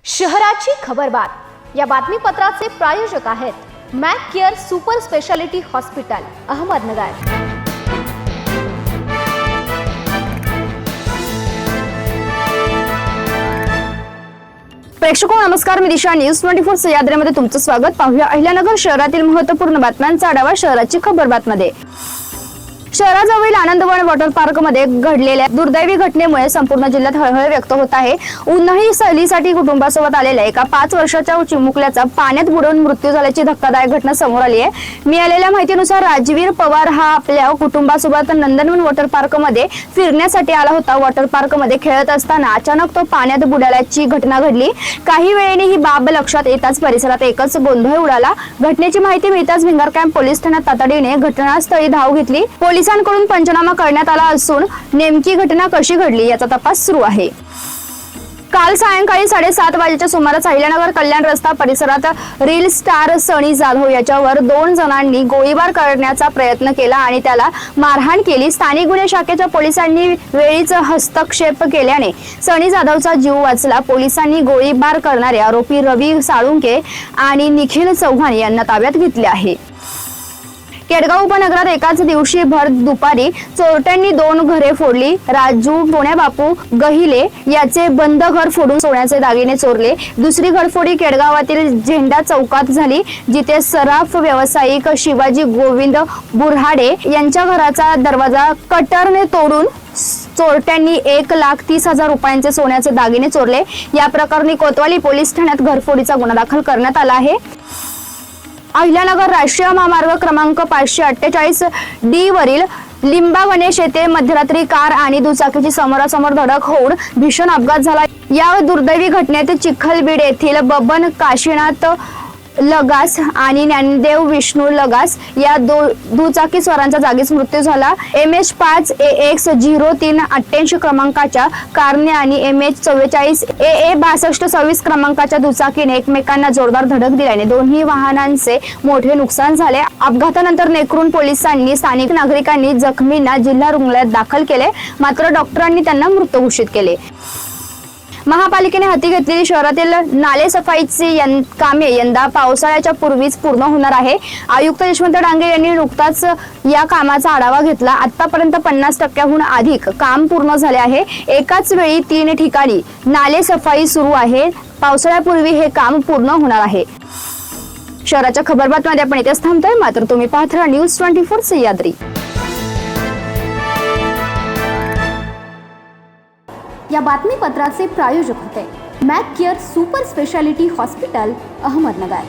शहराची खबरबात या बातमीपत्राचे प्रायोजक आहेत Mac care super speciality hospital Ahmednagar. प्रेक्षको नमस्कार, मी दिशा न्यूज 24 सह्याद्रीमध्ये तुमचं स्वागत। पाहूया अहिल्यानगर शहरातील महत्त्वपूर्ण बातम्यांचा आढावा शहराची खबरबातमध्ये। शहराजवळील आनंदवन वॉटर पार्क मध्ये घडलेल्या दुर्दैवी घटनेमुळे संपूर्ण जिल्ह्यात हळहळ व्यक्त होत आहे। उन्हाळी सहलीसाठी कुटुंबासोबत आलेल्या एका 5 वर्षाच्या चिमुकल्याचा पाण्यात बुडून मृत्यू झाल्याची धक्कादायक घटना समोर आली आहे। मिळालेल्या माहितीनुसार राजवीर पवार हा आपल्या कुटुंबासोबत नंदनवन वॉटर पार्क मध्ये फिरण्यासाठी आला होता। वॉटर पार्क मध्ये खेळत असताना अचानक तो पाण्यात बुडाल्याची घटना घडली। काही वेळाने ही बाब लक्षात येताच परिसरात एकच गोंधळ उडाला। घटनेची माहिती मिळताच भिंगार कॅम्प पोलीस ठाण्यात तातडीने घटनास्थळी धाव घेतली। पोलिसांकडून पंचनामा करण्यात आला असून नेमकी घटना कशी घडली याचा तपास सुरू आहे। काल सायंकाळी 7:30 वाजेच्या सुमारास अहिल्यानगर कल्याण रस्ता परिसरात रील स्टार सनी जाधव याच्यावर 2 जणांनी गोळीबार करण्याचा प्रयत्न केला आणि त्याला मारहाण केली। स्थानिक गुन्हे शाखेच्या पोलिसांनी वेळीच हस्तक्षेप केल्याने सनी जाधवचा जीव वाचला। पोलिसांनी गोळीबार करणारे आरोपी रवी साळुंके आणि निखिल चव्हाण यांना ताब्यात घेतले आहे। केडगाव उपनगरात एकाच दिवशी भर दुपारी चोरट्यांनी 2 घरे फोडली। राजू पोण्याबापू गहिले याचे बंद घर फोडून सोन्याचे दागिने चोरले। दुसरी घरफोडी केडगावातील झेंडा चौकात झाली, जिथे सराफ व्यावसायिक शिवाजी गोविंद बुऱ्हाडे यांच्या घराचा दरवाजा कटरने तोडून चोरट्यांनी 1,30,000 रुपयांचे सोन्याचे दागिने चोरले। या प्रकरणी कोतवाली पोलीस ठाण्यात घरफोडीचा गुन्हा दाखल करण्यात आला आहे। अहिल्यानगर राष्ट्रीय महामार्ग क्रमांक 548 डी वरील लिंबा गणेश येथे मध्यरात्री कार आणि दुचाकीची समोरासमोर धडक होऊन भीषण अपघात झाला। या दुर्दैवी घटनेत चिखलबीड येथील बबन काशीनाथ लगास आणि ज्ञानदेव विष्णू लगास या दुचाकी स्वारांचा जागीच मृत्यू झाला। MH5 AX 0388 क्रमांकाच्या कारने आणि MH 44 AA 6226 क्रमांकाच्या दुचाकीने एकमेकांना जोरदार धडक दिल्याने दोन्ही वाहनांचे मोठे नुकसान झाले। अपघातानंतर नेकरून पोलिसांनी स्थानिक नागरिकांनी जखमींना जिल्हा रुग्णालयात दाखल केले, मात्र डॉक्टरांनी त्यांना मृत घोषित केले। महापालिकेने हाती घेतलेली शहरातील नाले सफाईची कामे यंदा पावसाळ्याच्या पूर्वीच पूर्ण होणार आहे। आयुक्त यशवंत डांगे यांनी नुकताच या कामाचा आढावा घेतला। आतापर्यंत 50% अधिक काम पूर्ण झाले आहे। एकाच वेळी 3 ठिकाणी नाले सफाई सुरू आहे। पावसाळ्यापूर्वी हे काम पूर्ण होणार आहे। शहराच्या खबरबातमध्ये आपण इथेच थांबतोय, मात्र तुम्ही पाहत राहा न्यूज 24 सह्याद्री। या बातमीपत्राचे प्रायोजक होते Mac care super speciality hospital Ahmednagar.